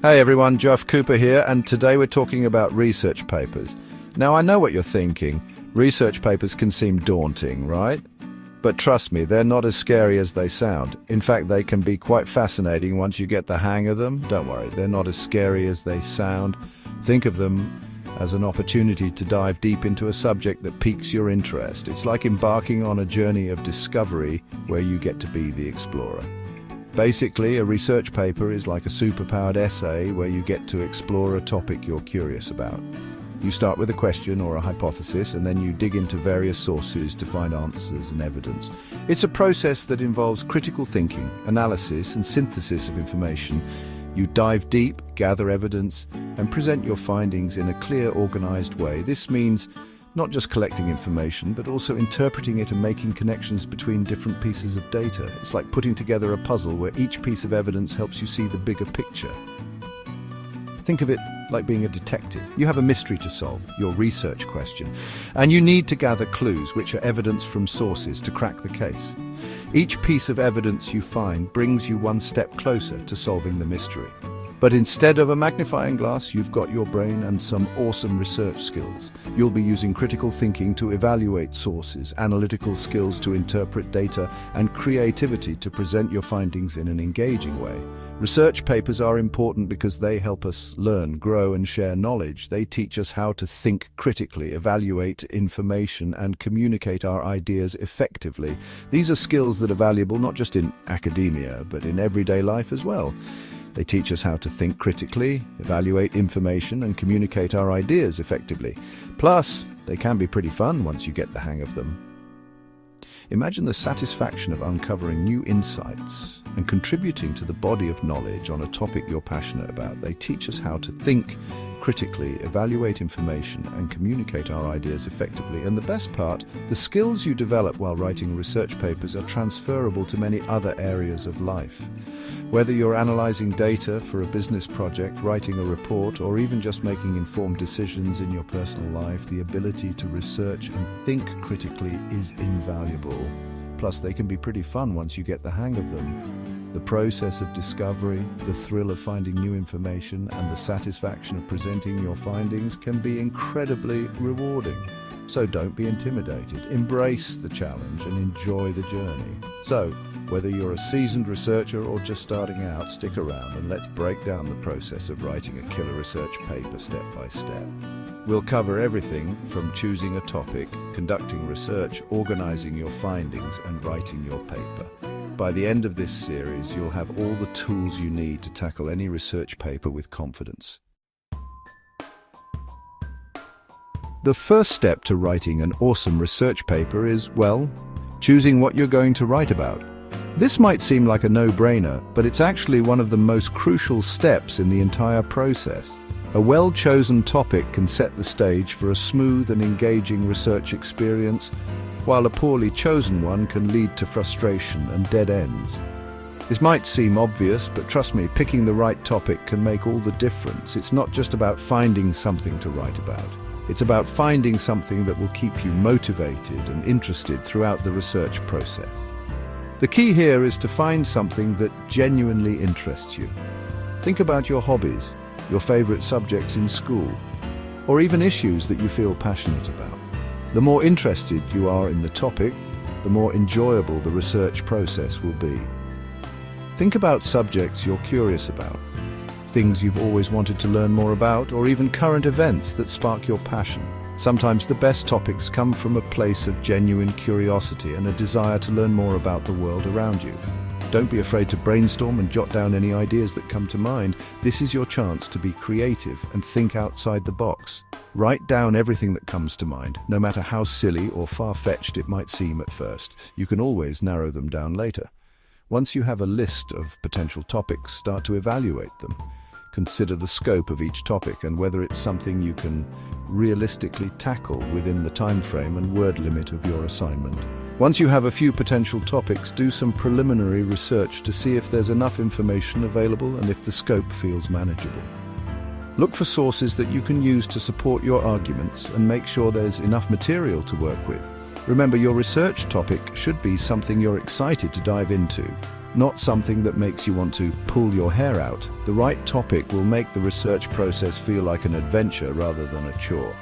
Hey everyone, Geoff Cooper here, and today we're talking about research papers. Now I know what you're thinking. Research papers can seem daunting, right? But trust me, they're not as scary as they sound. In fact, they can be quite fascinating once you get the hang of them. Don't worry, they're not as scary as they sound. Think of them as an opportunity to dive deep into a subject that piques your interest. It's like embarking on a journey of discovery where you get to be the explorer. Basically, a research paper is like a superpowered essay where you get to explore a topic you're curious about. You start with a question or a hypothesis, and then you dig into various sources to find answers and evidence. It's a process that involves critical thinking, analysis, and synthesis of information. You dive deep, gather evidence, and present your findings in a clear, organized way. This means not just collecting information, but also interpreting it and making connections between different pieces of data. It's like putting together a puzzle where each piece of evidence helps you see the bigger picture. Think of it like being a detective. You have a mystery to solve, your research question, and you need to gather clues, which are evidence from sources, to crack the case. Each piece of evidence you find brings you one step closer to solving the mystery. But instead of a magnifying glass, you've got your brain and some awesome research skills. You'll be using critical thinking to evaluate sources, analytical skills to interpret data, and creativity to present your findings in an engaging way. Research papers are important because they help us learn, grow, and share knowledge. They teach us how to think critically, evaluate information, and communicate our ideas effectively. These are skills that are valuable not just in academia, but in everyday life as well. They teach us how to think critically, evaluate information, and communicate our ideas effectively. Plus, they can be pretty fun once you get the hang of them. Imagine the satisfaction of uncovering new insights and contributing to the body of knowledge on a topic you're passionate about. They teach us how to think critically, evaluate information, and communicate our ideas effectively. And the best part, the skills you develop while writing research papers are transferable to many other areas of life. Whether you're analyzing data for a business project, writing a report, or even just making informed decisions in your personal life, the ability to research and think critically is invaluable. Plus, they can be pretty fun once you get the hang of them. The process of discovery, the thrill of finding new information, and the satisfaction of presenting your findings can be incredibly rewarding. So don't be intimidated. Embrace the challenge and enjoy the journey. So, whether you're a seasoned researcher or just starting out, stick around and let's break down the process of writing a killer research paper step by step. We'll cover everything from choosing a topic, conducting research, organizing your findings, and writing your paper. By the end of this series, you'll have all the tools you need to tackle any research paper with confidence. The first step to writing an awesome research paper is, well, choosing what you're going to write about. This might seem like a no-brainer, but it's actually one of the most crucial steps in the entire process. A well-chosen topic can set the stage for a smooth and engaging research experience, while a poorly chosen one can lead to frustration and dead ends. This might seem obvious, but trust me, picking the right topic can make all the difference. It's not just about finding something to write about. It's about finding something that will keep you motivated and interested throughout the research process. The key here is to find something that genuinely interests you. Think about your hobbies, your favorite subjects in school, or even issues that you feel passionate about. The more interested you are in the topic, the more enjoyable the research process will be. Think about subjects you're curious about, things you've always wanted to learn more about, or even current events that spark your passion. Sometimes the best topics come from a place of genuine curiosity and a desire to learn more about the world around you. Don't be afraid to brainstorm and jot down any ideas that come to mind. This is your chance to be creative and think outside the box. Write down everything that comes to mind, no matter how silly or far-fetched it might seem at first. You can always narrow them down later. Once you have a list of potential topics, start to evaluate them. Consider the scope of each topic and whether it's something you can realistically tackle within the time frame and word limit of your assignment. Once you have a few potential topics, do some preliminary research to see if there's enough information available and if the scope feels manageable. Look for sources that you can use to support your arguments and make sure there's enough material to work with. Remember, your research topic should be something you're excited to dive into. not something that makes you want to pull your hair out. The right topic will make the research process feel like an adventure rather than a chore.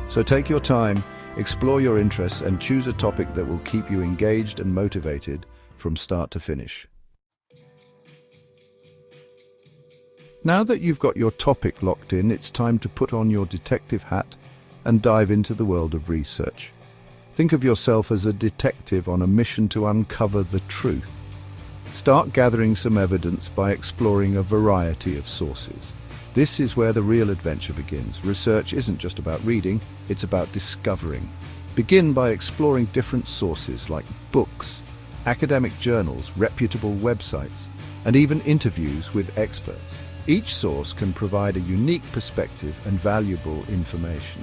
So take your time, explore your interests, and choose a topic that will keep you engaged and motivated from start to finish. Now that you've got your topic locked in, it's time to put on your detective hat and dive into the world of research. Think of yourself as a detective on a mission to uncover the truth. Start gathering some evidence by exploring a variety of sources. This is where the real adventure begins. Research isn't just about reading, it's about discovering. Begin by exploring different sources like books, academic journals, reputable websites, and even interviews with experts. Each source can provide a unique perspective and valuable information.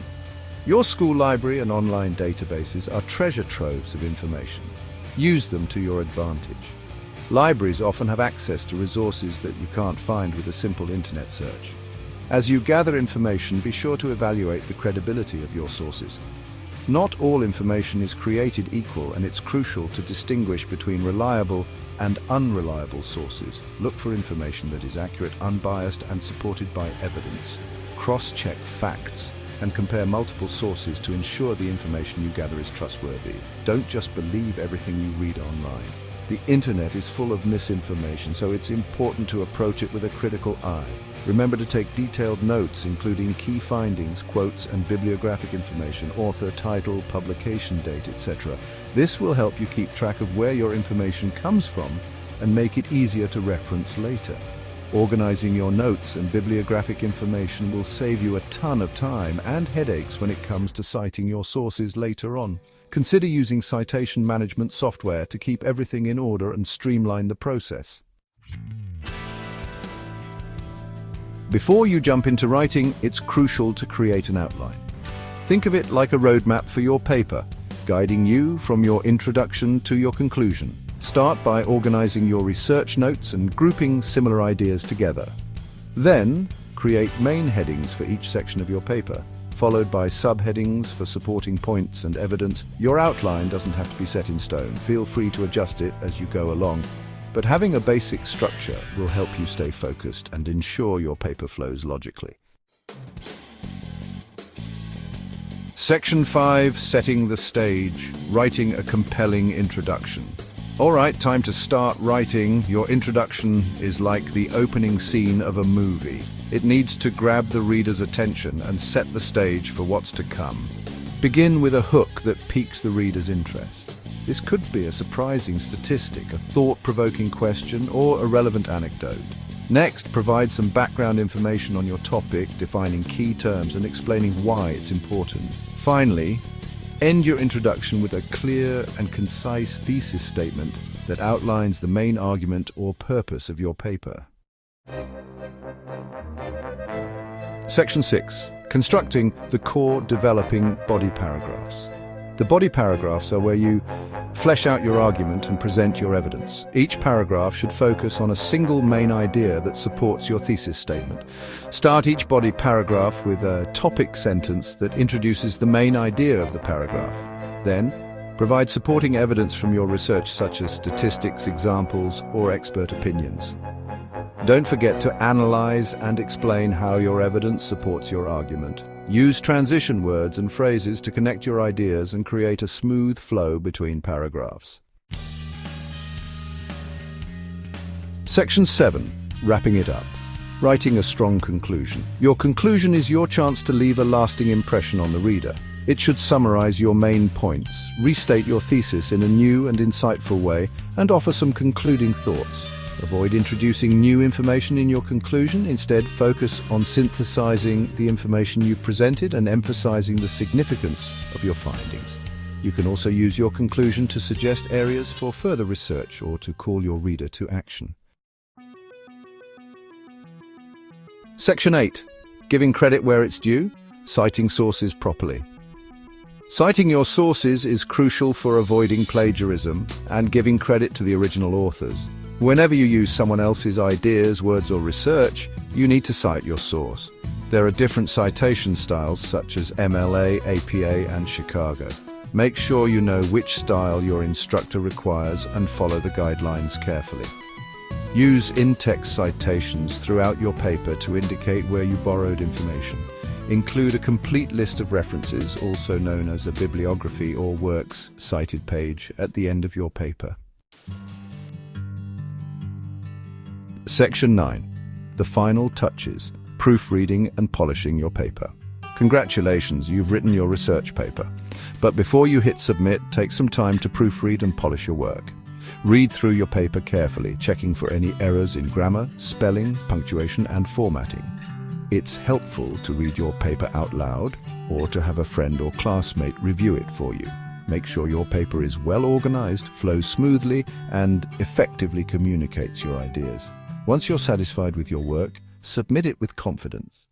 Your school library and online databases are treasure troves of information. Use them to your advantage. Libraries often have access to resources that you can't find with a simple internet search. As you gather information, be sure to evaluate the credibility of your sources. Not all information is created equal, and it's crucial to distinguish between reliable and unreliable sources. Look for information that is accurate, unbiased, and supported by evidence. Cross-check facts and compare multiple sources to ensure the information you gather is trustworthy. Don't just believe everything you read online. The internet is full of misinformation, so it's important to approach it with a critical eye. Remember to take detailed notes, including key findings, quotes, and bibliographic information, author, title, publication date, etc. This will help you keep track of where your information comes from and make it easier to reference later. Organizing your notes and bibliographic information will save you a ton of time and headaches when it comes to citing your sources later on. Consider using citation management software to keep everything in order and streamline the process. Before you jump into writing, it's crucial to create an outline. Think of it like a roadmap for your paper, guiding you from your introduction to your conclusion. Start by organizing your research notes and grouping similar ideas together. Then, create main headings for each section of your paper, followed by subheadings for supporting points and evidence. Your outline doesn't have to be set in stone. Feel free to adjust it as you go along, but having a basic structure will help you stay focused and ensure your paper flows logically. Section 5, setting the stage, writing a compelling introduction. All right, time to start writing. Your introduction is like the opening scene of a movie. It needs to grab the reader's attention and set the stage for what's to come. Begin with a hook that piques the reader's interest. This could be a surprising statistic, a thought-provoking question, or a relevant anecdote. Next, provide some background information on your topic, defining key terms and explaining why it's important. Finally, end your introduction with a clear and concise thesis statement that outlines the main argument or purpose of your paper. Section 6. Constructing the core developing body paragraphs. The body paragraphs are where you flesh out your argument and present your evidence. Each paragraph should focus on a single main idea that supports your thesis statement. Start each body paragraph with a topic sentence that introduces the main idea of the paragraph. Then, provide supporting evidence from your research such as statistics, examples, or expert opinions. Don't forget to analyze and explain how your evidence supports your argument. Use transition words and phrases to connect your ideas and create a smooth flow between paragraphs. Section 7. Wrapping it up. Writing a strong conclusion. Your conclusion is your chance to leave a lasting impression on the reader. It should summarize your main points, restate your thesis in a new and insightful way, and offer some concluding thoughts. Avoid introducing new information in your conclusion. Instead, focus on synthesizing the information you've presented and emphasizing the significance of your findings. You can also use your conclusion to suggest areas for further research or to call your reader to action. Section 8. Giving credit where it's due, citing sources properly. Citing your sources is crucial for avoiding plagiarism and giving credit to the original authors. Whenever you use someone else's ideas, words, or research, you need to cite your source. There are different citation styles such as MLA, APA, and Chicago. Make sure you know which style your instructor requires and follow the guidelines carefully. Use in-text citations throughout your paper to indicate where you borrowed information. Include a complete list of references, also known as a bibliography or works cited page, at the end of your paper. Section 9. The final touches: proofreading and polishing your paper. Congratulations, you've written your research paper. But before you hit submit, take some time to proofread and polish your work. Read through your paper carefully, checking for any errors in grammar, spelling, punctuation, and formatting. It's helpful to read your paper out loud or to have a friend or classmate review it for you. Make sure your paper is well organized, flows smoothly, and effectively communicates your ideas. Once you're satisfied with your work, submit it with confidence.